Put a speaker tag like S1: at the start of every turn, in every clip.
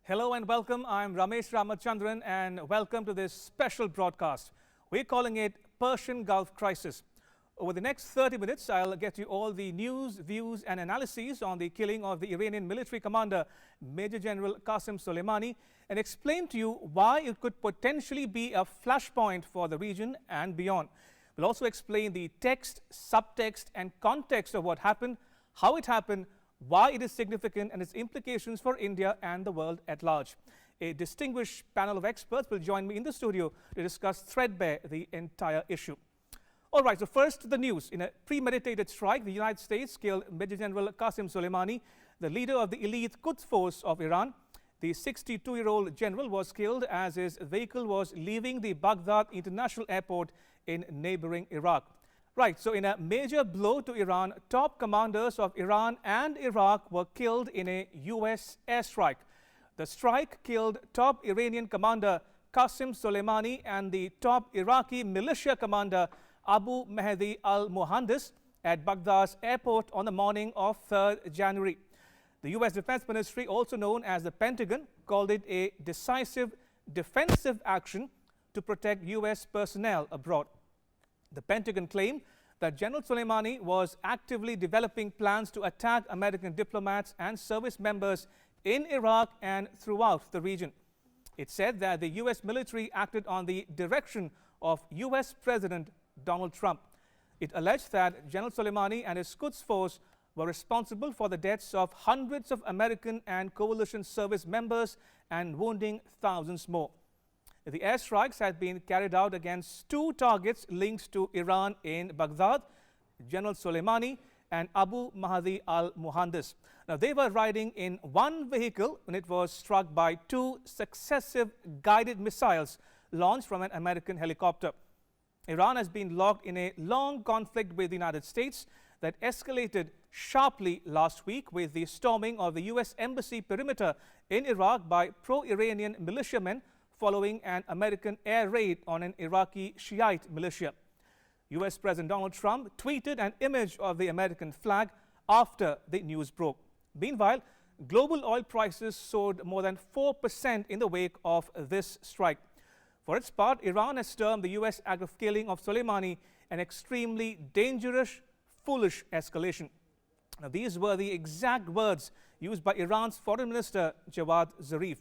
S1: Hello and welcome. I'm Ramesh Ramachandran and welcome to this special broadcast. We're calling it Persian Gulf Crisis. Over the next 30 minutes, I'll get you all the news, views and analyses on the killing of the Iranian military commander, Major General QassemSoleimani, and explain to you why it could potentially be a flashpoint for the region and beyond. We'll also explain the text, subtext and context of what happened, how it happened, why it is significant and its implications for India and the world at large. A distinguished panel of experts will join me in the studio to discuss threadbare the entire issue. All right, so first the news. In a premeditated strike, the United States killed Major General QassemSoleimani, the leader of the elite Quds force of Iran. The 62-year-old general was killed as his vehicle was leaving the Baghdad International Airport in neighboring Iraq. Right, so in a major blow to Iran, top commanders of Iran and Iraq were killed in a U.S. airstrike. The strike killed top Iranian commander QassemSoleimani and the top Iraqi militia commander Abu Mahdi al-Muhandis at Baghdad's airport on the morning of 3rd January. The U.S. Defense Ministry, also known as the Pentagon, called it a decisive defensive action to protect U.S. personnel abroad. The Pentagon claimed that General Soleimani was actively developing plans to attack American diplomats and service members in Iraq and throughout the region. It said that the U.S. military acted on the direction of U.S. President Donald Trump. It alleged that General Soleimani and his Quds force were responsible for the deaths of hundreds of American and coalition service members and wounding thousands more. The airstrikes had been carried out against two targets linked to Iran in Baghdad, General Soleimani and Abu Mahdi al-Muhandis. Now, they were riding in one vehicle when it was struck by two successive guided missiles launched from an American helicopter. Iran has been locked in a long conflict with the United States that escalated sharply last week with the storming of the U.S. Embassy perimeter in Iraq by pro-Iranian militiamen following an American air raid on an Iraqi Shiite militia. U.S. President Donald Trump tweeted an image of the American flag after the news broke. Meanwhile, global oil prices soared more than 4% in the wake of this strike. For its part, Iran has termed the U.S. act of killing of Soleimani an extremely dangerous, foolish escalation. Now, these were the exact words used by Iran's Foreign Minister Javad Zarif.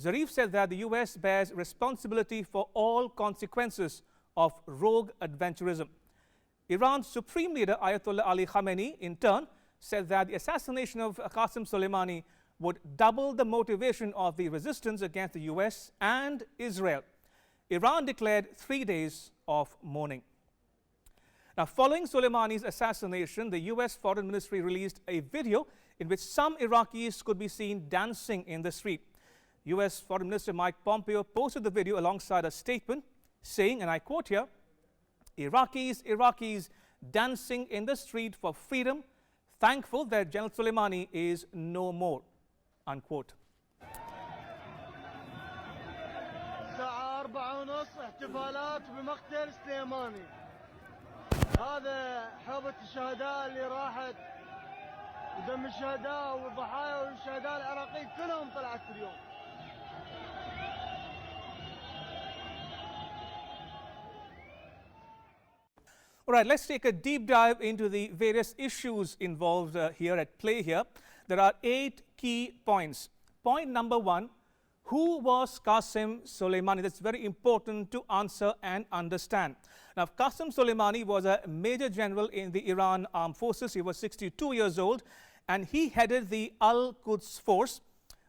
S1: Zarif said that the U.S. bears responsibility for all consequences of rogue adventurism. Iran's Supreme Leader Ayatollah Ali Khamenei, in turn, said that the assassination of QassemSoleimani would double the motivation of the resistance against the U.S. and Israel. Iran declared 3 days of mourning. Now, following Soleimani's assassination, the U.S. Foreign Ministry released a video in which some Iraqis could be seen dancing in the street. U.S. Foreign Minister Mike Pompeo posted the video alongside a statement saying, and I quote here, Iraqis dancing in the street for freedom, thankful that General Soleimani is no more, unquote.
S2: الساعة 4:30 احتفالات بمقتل سليماني. هذا حوضة الشهداء اللي راحت ودم الشهداء والضحايا والشهداء العراقيين كلهم طلعت اليوم.
S1: All right, let's take a deep dive into the various issues involved at play here. There are 8 key points. Point number 1, who was QassemSoleimani? That's very important to answer and understand. Now, QassemSoleimani was a major general in the Iran armed forces. He was 62 years old and he headed the Al-Quds force,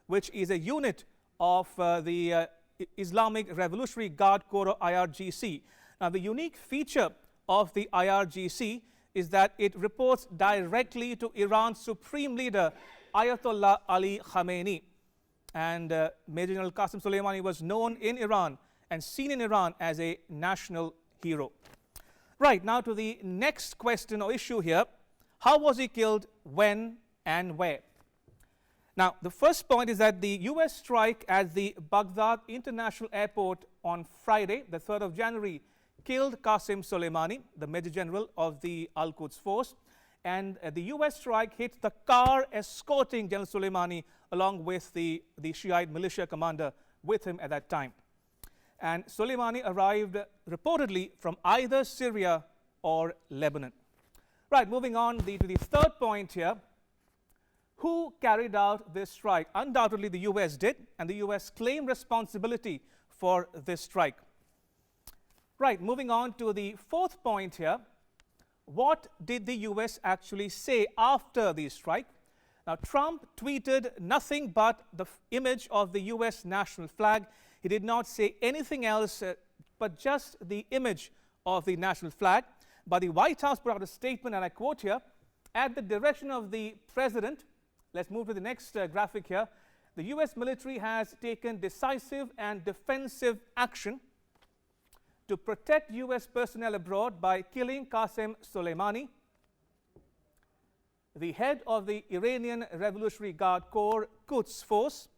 S1: which is a unit of the Islamic Revolutionary Guard Corps, or IRGC. Now, the unique feature of the IRGC is that it reports directly to Iran's Supreme Leader Ayatollah Ali Khamenei. And Major General QassemSoleimani was known in Iran and seen in Iran as a national hero. Right, now to the next question or issue here. How was he killed, when and where? Now, the first point is that the U.S. strike at the Baghdad International Airport on Friday, the 3rd of January, killed QassemSoleimani, the Major General of the Al-Quds force, and the US strike hit the car escorting General Soleimani along with the Shiite militia commander with him at that time. And Soleimani arrived reportedly from either Syria or Lebanon. Right, moving on to the third point here. Who carried out this strike? Undoubtedly the US did, and the US claimed responsibility for this strike. Right, moving on to the fourth point here. What did the US actually say after the strike? Now, Trump tweeted nothing but the image of the US national flag. He did not say anything else but just the image of the national flag. But the White House put out a statement, and I quote here, "At the direction of the president," let's move to the next graphic here, "the US military has taken decisive and defensive action to protect US personnel abroad by killing QassemSoleimani, the head of the Iranian Revolutionary Guard Corps Quds Force,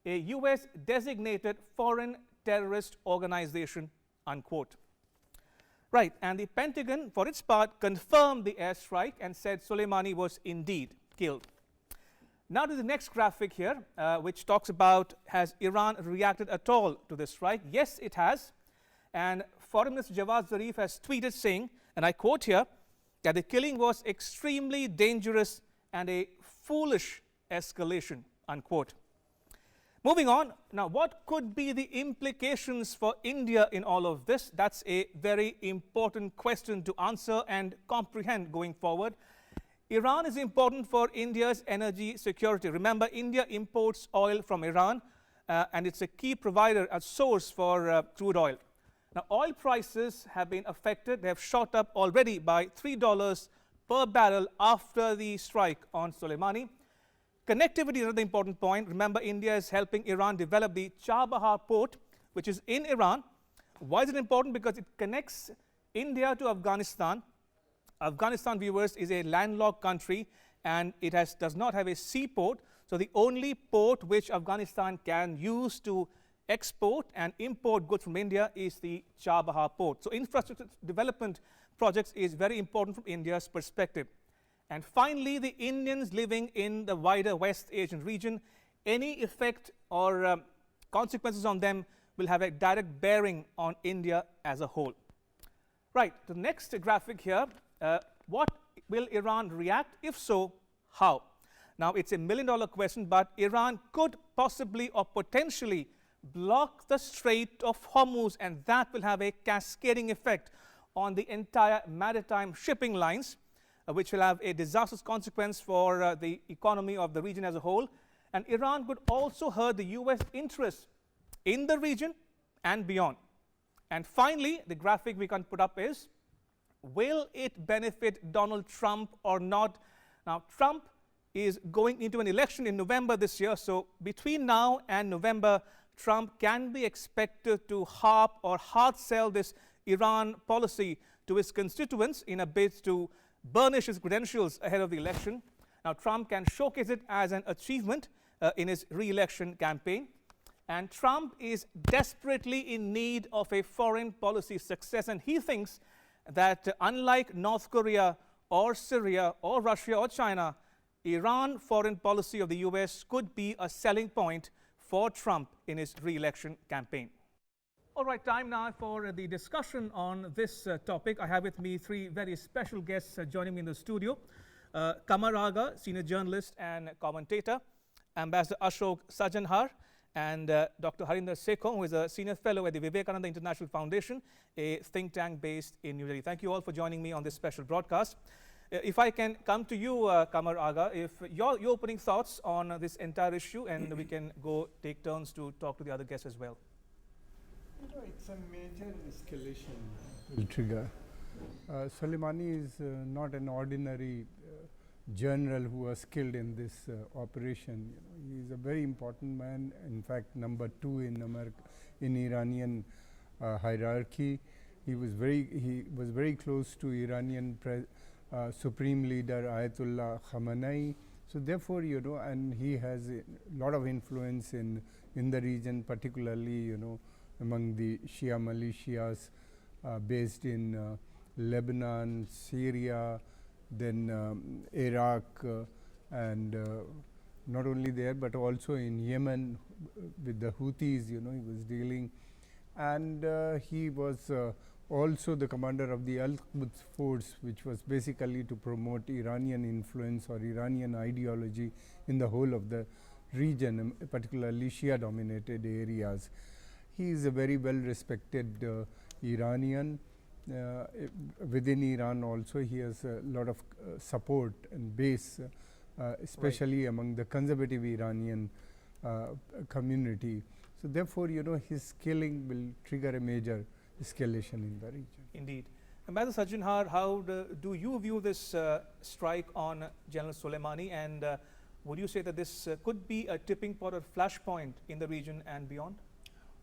S1: a US designated foreign terrorist organization," unquote. Right, and the Pentagon, for its part, confirmed the airstrike and said Soleimani was indeed killed. Now to the next graphic here, which talks about, has Iran reacted at all to this strike? Yes, it has. And Foreign Minister Javad Zarif has tweeted saying, and I quote here, that the killing was extremely dangerous and a foolish escalation, unquote. Moving on, now what could be the implications for India in all of this? That's a very important question to answer and comprehend going forward. Iran is important for India's energy security. Remember, India imports oil from Iran, and it's a key provider, a source for crude oil. Now, oil prices have been affected. They have shot up already by $3 per barrel after the strike on Soleimani. Connectivity is another important point. Remember, India is helping Iran develop the Chabahar port, which is in Iran. Why is it important? Because it connects India to Afghanistan. Afghanistan, viewers, is a landlocked country, and it does not have a seaport. So the only port which Afghanistan can use to export and import goods from India is the Chabahar port. So infrastructure development projects is very important from India's perspective. And finally, the Indians living in the wider West Asian region, any effect or consequences on them will have a direct bearing on India as a whole. Right, the next graphic here, what will Iran react? If so, how? Now, it's a million-dollar question, but Iran could possibly or potentially block the Strait of Hormuz, and that will have a cascading effect on the entire maritime shipping lines, which will have a disastrous consequence for the economy of the region as a whole. And Iran could also hurt the US interests in the region and beyond. And finally, the graphic we can put up is, will it benefit Donald Trump or not? Now, Trump is going into an election in November this year, so between now and November, Trump can be expected to harp or hard sell this Iran policy to his constituents in a bid to burnish his credentials ahead of the election. Now, Trump can showcase it as an achievement in his re-election campaign. And Trump is desperately in need of a foreign policy success. And he thinks that unlike North Korea or Syria or Russia or China, Iran foreign policy of the US could be a selling point for Trump in his re-election campaign. All right, time now for the discussion on this topic. I have with me three very special guests joining me in the studio. Qamar Agha, senior journalist and commentator, Ambassador Ashok Sajanhar, and Dr. Harinder Sekhon, who is a senior fellow at the Vivekananda International Foundation, a think tank based in New Delhi. Thank you all for joining me on this special broadcast. If I can come to you, Qamar Agha, if your opening thoughts on this entire issue, and we can go take turns to talk to the other guests as well.
S3: You know, it's a major escalation will trigger. Soleimani is not an ordinary general who was killed in this operation. You know, he is a very important man. In fact, number 2 in Iranian hierarchy. He was very close to Iranian Supreme Leader Ayatollah Khamenei. So therefore, you know, and he has a lot of influence in the region, particularly, you know, among the Shia militias based in Lebanon, Syria, then Iraq, and not only there but also in Yemen with the Houthis, he was dealing, and he was also the commander of the Al-Quds force, which was basically to promote Iranian influence or Iranian ideology in the whole of the region, particularly Shia dominated areas. He is a very well respected Iranian. Within Iran also he has a lot of support and base, especially among the conservative Iranian community. So therefore, his killing will trigger a major escalation in the region.
S1: Indeed. Ambassador Sajjanhar, how do you view this strike on General Soleimani, and would you say that this could be a tipping point or flashpoint in the region and beyond?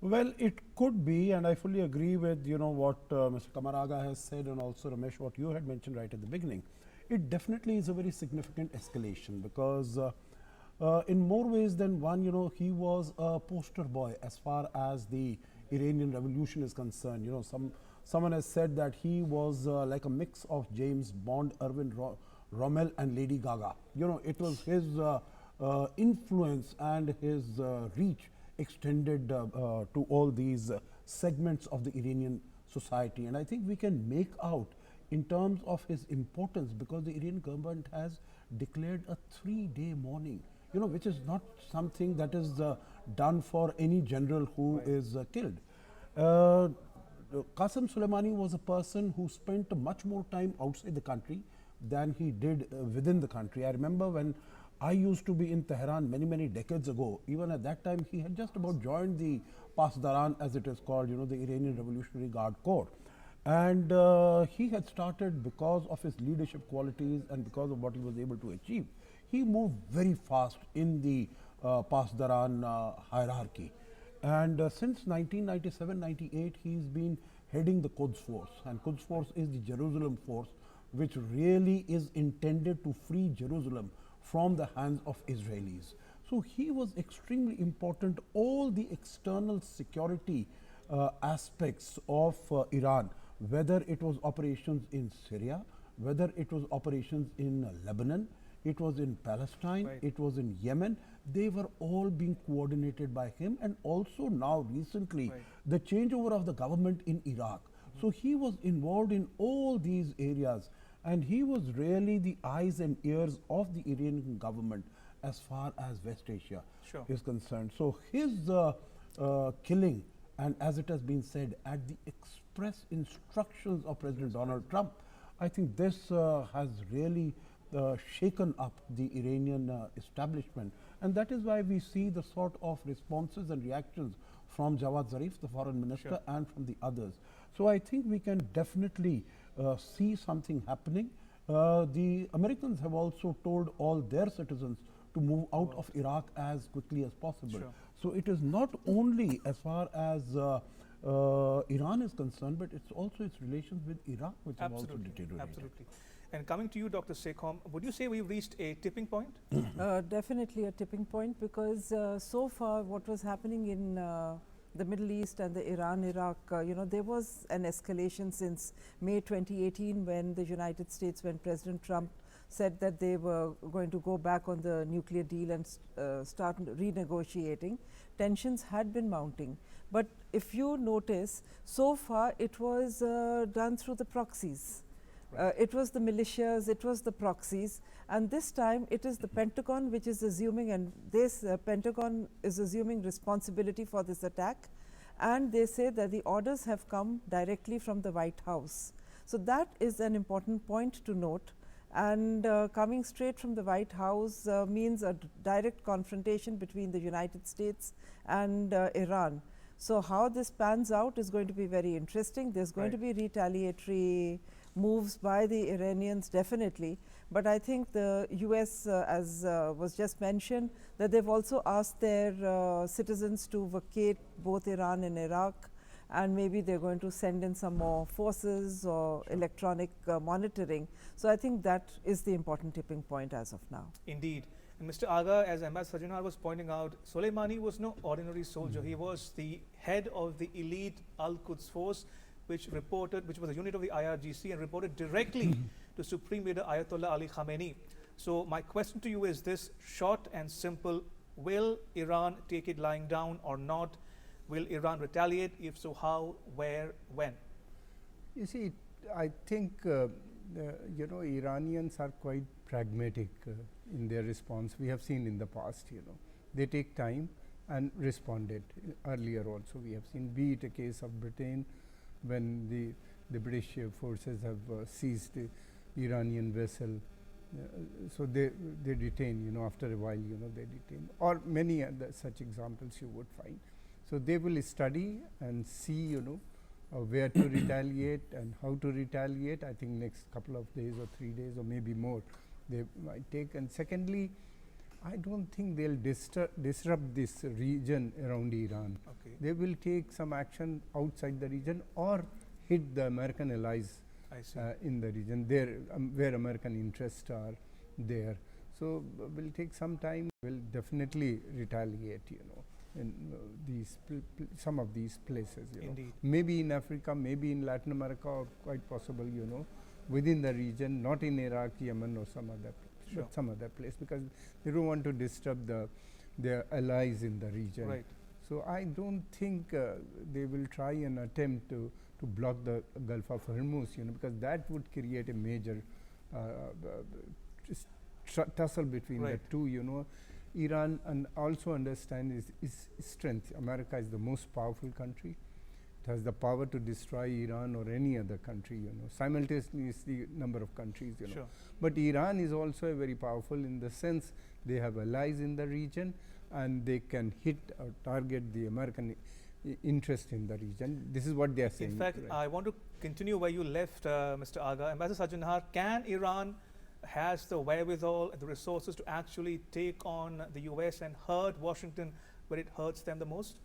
S4: Well, it could be, and I fully agree with what Mr. Kamaraga has said, and also Ramesh, what you had mentioned right at the beginning. It definitely is a very significant escalation, because in more ways than one, he was a poster boy as far as the Iranian Revolution is concerned. Someone has said that he was like a mix of James Bond, Erwin Rommel, and Lady Gaga. It was his influence and his reach extended to all these segments of the Iranian society. And I think we can make out in terms of his importance, because the Iranian government has declared a 3-day mourning, which is not something that is done for any general who is killed. QassemSoleimani was a person who spent much more time outside the country than he did within the country. I remember when I used to be in Tehran many decades ago. Even at that time, he had just about joined the Pasdaran, as it is called, the Iranian Revolutionary Guard Corps. And he had started, because of his leadership qualities and because of what he was able to achieve, he moved very fast in the Pasdaran hierarchy. And since 1997-98, he's been heading the Quds Force, and Quds Force is the Jerusalem force, which really is intended to free Jerusalem from the hands of Israelis. So he was extremely important. All the external security aspects of Iran, whether it was operations in Syria, whether it was operations in Lebanon, it was in Palestine, it was in Yemen, they were all being coordinated by him. And also now recently, the changeover of the government in Iraq. So he was involved in all these areas, and he was really the eyes and ears of the Iranian government as far as West Asia is concerned. So his killing, and as it has been said, at the express instructions of President Donald Trump, I think this has really shaken up the Iranian establishment. And that is why we see the sort of responses and reactions from Jawad Zarif, the foreign minister, and from the others. So I think we can definitely see something happening. The Americans have also told all their citizens to move out of Iraq as quickly as possible. So it is not only as far as Iran is concerned, but it's also its relations with Iraq, which have also deteriorated.
S1: Absolutely. And coming to you, Dr. Sekhom, would you say we've reached a tipping point?
S5: Definitely a tipping point, because so far what was happening in the Middle East and the Iran-Iraq, there was an escalation since May 2018, when the United States, when President Trump said that they were going to go back on the nuclear deal and start renegotiating. Tensions had been mounting. But if you notice, so far it was done through the proxies. It was the militias, it was the proxies, and this time it is the Pentagon which is assuming, and this Pentagon is assuming responsibility for this attack, and they say that the orders have come directly from the White House. So that is an important point to note, and coming straight from the White House means a direct confrontation between the United States and Iran. So how this pans out is going to be very interesting. There's going to be retaliatory moves by the Iranians, definitely, but I think the US, as was just mentioned, that they've also asked their citizens to vacate both Iran and Iraq, and maybe they're going to send in some more forces or electronic monitoring. So I think that is the important tipping point as of now.
S1: Indeed. And Mr. Aga, as Ambassador Sajjanhar was pointing out, Soleimani was no ordinary soldier. He was the head of the elite Al-Quds force. which was a unit of the IRGC and reported directly to Supreme Leader Ayatollah Ali Khamenei. So my question to you is this, short and simple: will Iran take it lying down or not? Will Iran retaliate? If so, how, where, when?
S3: You see, I think Iranians are quite pragmatic in their response. We have seen in the past, they take time and responded. Earlier also we have seen, be it a case of Britain, when the British forces have seized the Iranian vessel. So they detain, after a while, they detain, or many other such examples you would find. So they will study and see, where to retaliate and how to retaliate. I think next couple of days or 3 days or maybe more they might take. And secondly, I don't think they'll disrupt this region around Iran.
S1: Okay.
S3: They will take some action outside the region or hit the American allies in the region, there where American interests are there. So will take some time. Will definitely retaliate, in these some of these places.
S1: Indeed.
S3: Maybe in Africa, maybe in Latin America, or quite possible, within the region, not in Iraq, Yemen, or some other place, because they don't want to disturb their allies in the region.
S1: Right.
S3: So I don't think they will try and attempt to block the Gulf of Hormuz, because that would create a major tussle between the two. Iran and also understand its strength. America is the most powerful country. It has the power to destroy Iran or any other country, simultaneously is the number of countries,
S1: Sure.
S3: But Iran is also very powerful in the sense they have allies in the region and they can hit or target the American interest in the region. This is what they are saying.
S1: In fact, I want to continue where you left, Mr. Aga. Ambassador Sajjanhar, can Iran has the wherewithal and the resources to actually take on the US and hurt Washington where it hurts them the most?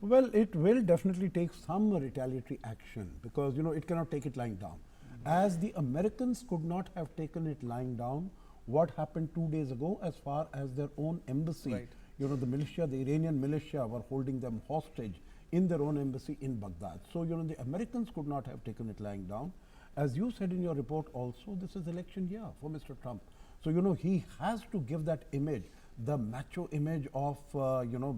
S4: Well, it will definitely take some retaliatory action, because it cannot take it lying down. As the Americans could not have taken it lying down, what happened 2 days ago as far as their own embassy, the militia, the Iranian militia were holding them hostage in their own embassy in Baghdad. So, the Americans could not have taken it lying down. As you said in your report also, this is election year for Mr. Trump. So, he has to give that image, the macho image of,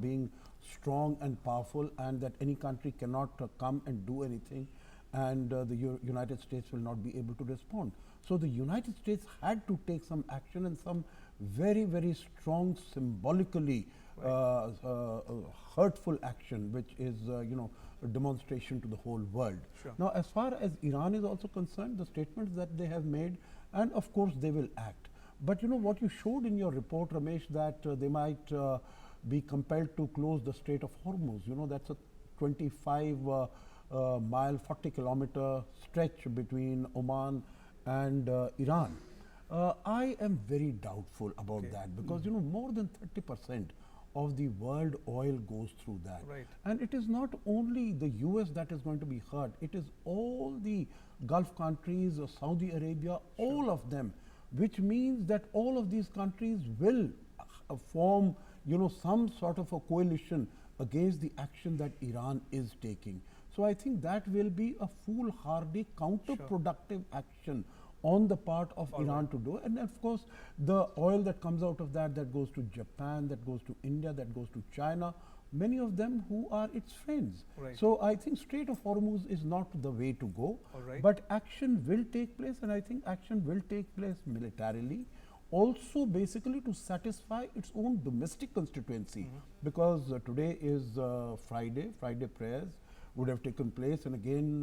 S4: being strong and powerful, and that any country cannot come and do anything, and the United States will not be able to respond. So, the United States had to take some action, and some very, very strong, symbolically hurtful action, which is, a demonstration to the whole world.
S1: Sure.
S4: Now, as far as Iran is also concerned, the statements that they have made, and of course they will act. But what you showed in your report, Ramesh, that they might be compelled to close the Strait of Hormuz. That's a 25-mile, 40-kilometer stretch between Oman and Iran. I am very doubtful about that, because more than 30% of the world oil goes through that.
S1: Right.
S4: And it is not only the US that is going to be hurt, it is all the Gulf countries, Saudi Arabia, all of them, which means that all of these countries will form, some sort of a coalition against the action that Iran is taking. So I think that will be a foolhardy, counterproductive action on the part of Iran to do. And of course, the oil that comes out of that goes to Japan, that goes to India, that goes to China, many of them who are its friends.
S1: Right.
S4: So I think Strait of Hormuz is not the way to go,
S1: Alright.
S4: but action will take place, and I think action will take place militarily, also basically to satisfy its own domestic constituency, because today is Friday prayers would have taken place, and again,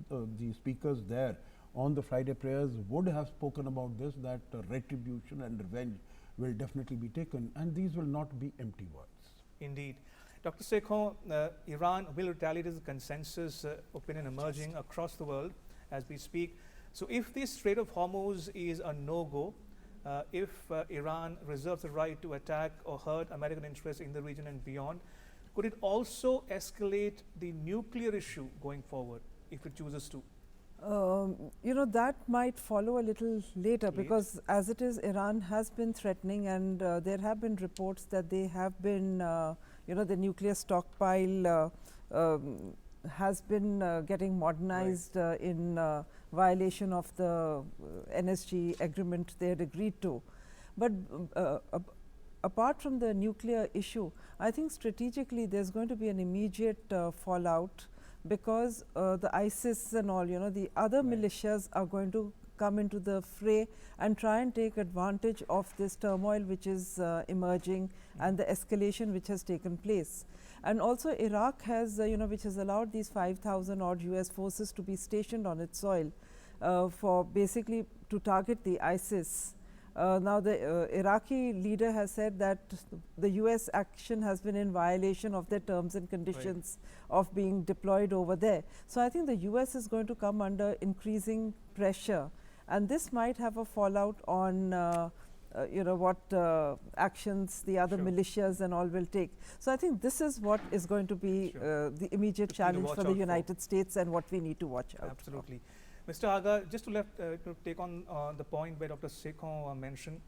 S4: the speakers there on the Friday prayers would have spoken about this, that retribution and revenge will definitely be taken, and these will not be empty words.
S1: Indeed. Dr. Sekhon, Iran will retaliate as a consensus opinion emerging across the world as we speak. So if the Strait of Hormuz is a no-go, if Iran reserves the right to attack or hurt American interests in the region and beyond, could it also escalate the nuclear issue going forward if it chooses to?
S5: That might follow a little later, because as it is, Iran has been threatening, and there have been reports that they have been, the nuclear stockpile has been getting modernized in violation of the NSG agreement they had agreed to. But apart from the nuclear issue, I think strategically there's going to be an immediate fallout, because the ISIS and all, the other militias are going to come into the fray and try and take advantage of this turmoil which is emerging and the escalation which has taken place. And also Iraq has, which has allowed these 5,000 odd US forces to be stationed on its soil for basically to target the ISIS. Now the Iraqi leader has said that the US action has been in violation of their terms and conditions of being deployed over there. So I think the US is going to come under increasing pressure, and this might have a fallout on what actions the other militias and all will take. So I think this is what is going to be the immediate challenge for the United States and what we need to watch out.
S1: Absolutely. Mr. Aga, just to take on the point where Dr. Sekhon mentioned,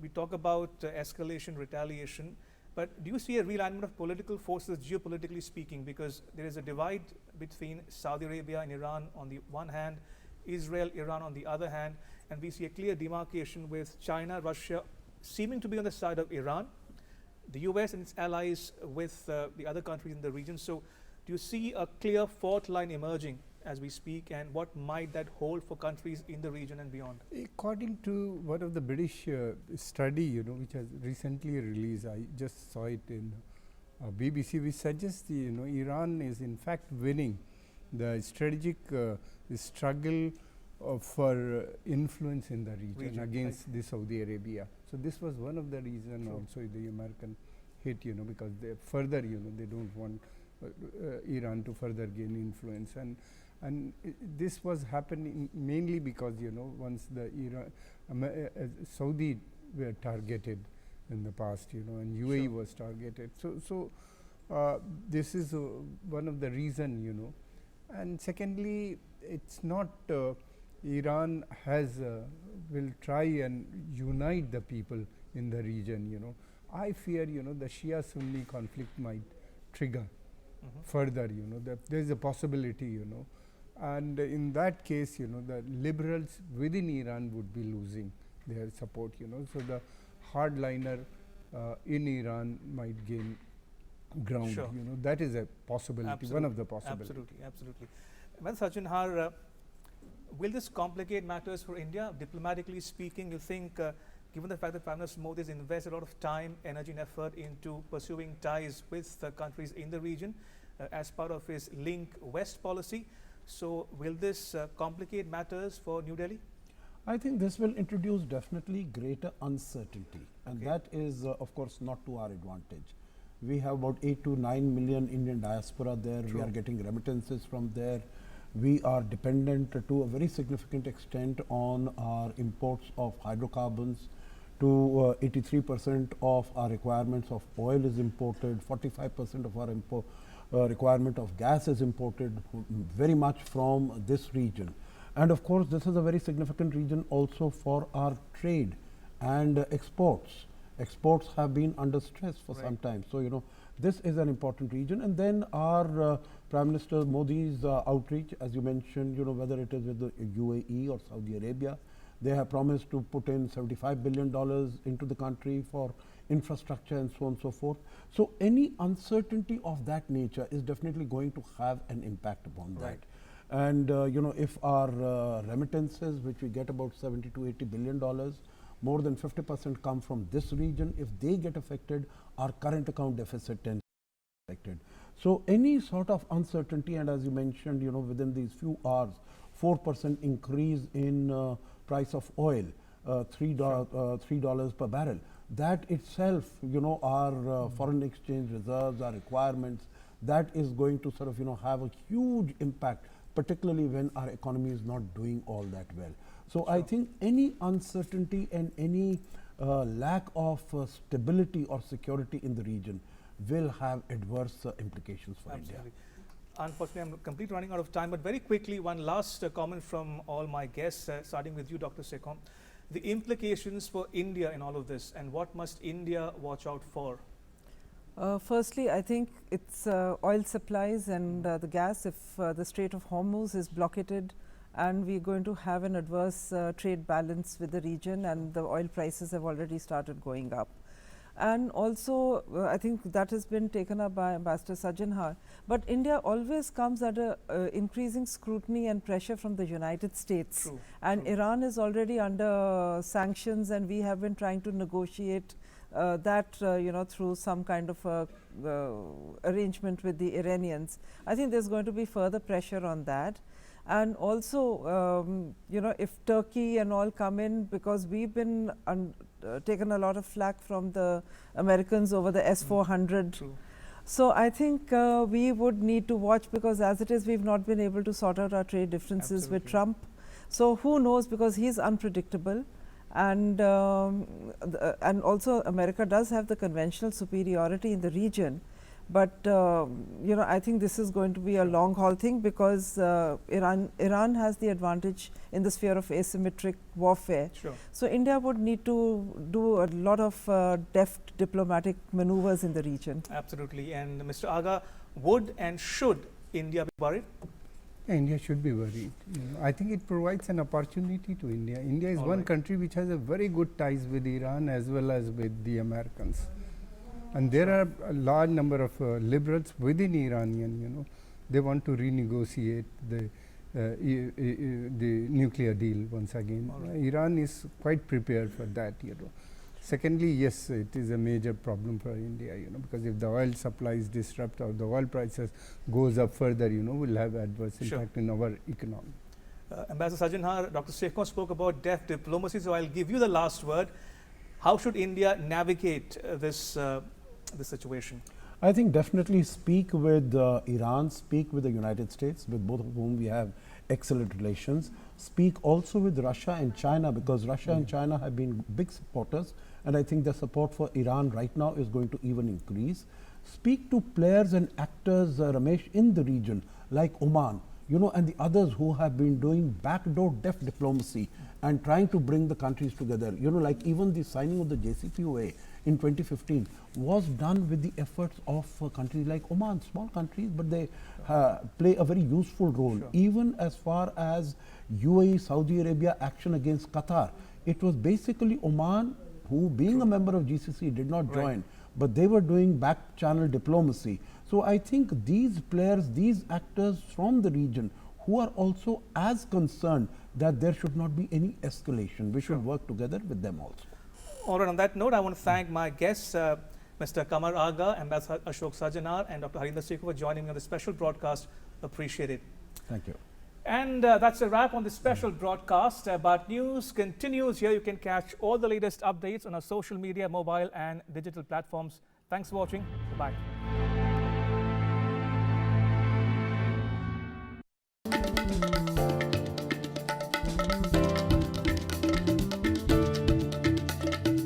S1: we talk about escalation, retaliation, but do you see a realignment of political forces, geopolitically speaking, because there is a divide between Saudi Arabia and Iran on the one hand, Israel, Iran on the other hand, and we see a clear demarcation with China, Russia seeming to be on the side of Iran, the US and its allies with the other countries in the region. So do you see a clear fault line emerging as we speak, and what might that hold for countries in the region and beyond?
S3: According to one of the British study, which has recently released, I just saw it in BBC, which suggests Iran is in fact winning the strategic struggle for influence in the region against the Saudi Arabia. So this was one of the reasons also the American hit, because they further, they don't want Iran to further gain influence, and this was happening mainly because once the Saudi were targeted in the past, and UAE was targeted. So this is one of the reason, and secondly, it's not Iran will try and unite the people in the region. I fear the Shia-Sunni conflict might trigger further. There is a possibility. And in that case, the liberals within Iran would be losing their support. So the hardliner in Iran might gain ground. That is a possibility. One of the possibilities.
S1: Absolutely. Well, Sajjan, will this complicate matters for India? Diplomatically speaking, you think, given the fact that Prime Minister Modi has invested a lot of time, energy and effort into pursuing ties with countries in the region as part of his Link West policy, so will this complicate matters for New Delhi?
S4: I think this will introduce definitely greater uncertainty, and that is of course not to our advantage. We have about 8 to 9 million Indian diaspora there. We are getting remittances from there. We are dependent to a very significant extent on our imports of hydrocarbons. To 83% of our requirements of oil is imported, 45% of our requirement of gas is imported, very much from this region. And of course, this is a very significant region also for our trade and exports. Exports have been under stress for some time. So, this is an important region. And then our Prime Minister Modi's outreach, as you mentioned, whether it is with the UAE or Saudi Arabia, they have promised to put in $75 billion into the country for infrastructure and so on and so forth. So any uncertainty of that nature is definitely going to have an impact upon that. And if our remittances, which we get about $70 to $80 billion, more than 50% come from this region. If they get affected, our current account deficit tends to be affected. So any sort of uncertainty, and as you mentioned, within these few hours, 4% increase in price of oil, $3 per barrel. That itself, our foreign exchange reserves, our requirements, that is going to sort of, have a huge impact, particularly when our economy is not doing all that well. So I think any uncertainty and any lack of stability or security in the region will have adverse implications for India.
S1: Unfortunately, I'm completely running out of time, but very quickly, one last comment from all my guests, starting with you, Dr. Sekhon. The implications for India in all of this, and what must India watch out for?
S5: Firstly, I think it's oil supplies and the gas. If the Strait of Hormuz is blockaded, and we're going to have an adverse trade balance with the region, and the oil prices have already started going up. And also, I think that has been taken up by Ambassador Sajanhar. But India always comes under increasing scrutiny and pressure from the United States.
S1: True,
S5: and
S1: true.
S5: Iran is already under sanctions, and we have been trying to negotiate that through some kind of arrangement with the Iranians. I think there's going to be further pressure on that. And also, if Turkey and all come in, because we've been taken a lot of flack from the Americans over the S-400.
S1: True.
S5: So I think we would need to watch, because as it is, we've not been able to sort out our trade differences with
S1: Absolutely.
S5: Trump. So who knows, because he's unpredictable. And also America does have the conventional superiority in the region. But I think this is going to be a long haul thing, because Iran has the advantage in the sphere of asymmetric warfare.
S1: Sure.
S5: So India would need to do a lot of deft diplomatic maneuvers in the region.
S1: Absolutely. And Mr. Aga, would and should India be worried?
S3: Yeah, India should be worried. I think it provides an opportunity to India. India is
S1: All
S3: one
S1: right.
S3: country which has a very good ties with Iran as well as with the Americans. And there are a large number of liberals within Iranian, they want to renegotiate the nuclear deal once again.
S1: All right.
S3: Iran is quite prepared for that, Secondly, yes, it is a major problem for India, because if the oil supplies disrupt or the oil prices goes up further, will have adverse
S1: Sure.
S3: impact in our economy.
S1: Ambassador Sajanhar, Dr. Sekhon spoke about deft diplomacy, so I'll give you the last word. How should India navigate this situation?
S4: I think definitely speak with Iran, speak with the United States, with both of whom we have excellent relations. Speak also with Russia and China, because Russia and China have been big supporters, and I think the support for Iran right now is going to even increase. Speak to players and actors, Ramesh, in the region, like Oman, and the others who have been doing backdoor deft diplomacy and trying to bring the countries together. Like even the signing of the JCPOA in 2015 was done with the efforts of countries like Oman, small countries, but they play a very useful role.
S1: Sure.
S4: Even as far as UAE, Saudi Arabia action against Qatar, it was basically Oman who, being a member of GCC, did not
S1: Right.
S4: join, but they were doing back channel diplomacy. So I think these players, these actors from the region who are also as concerned that there should not be any escalation, we should work together with them also.
S1: All right, on that note, I want to thank my guests, Mr. Kamar Aga, Ambassador Ashok Sajanar, and Dr. Harinder Sekhon for joining me on the special broadcast. Appreciate it.
S4: Thank you.
S1: And that's a wrap on this special broadcast. But news continues here. You can catch all the latest updates on our social media, mobile and digital platforms. Thanks for watching. Bye.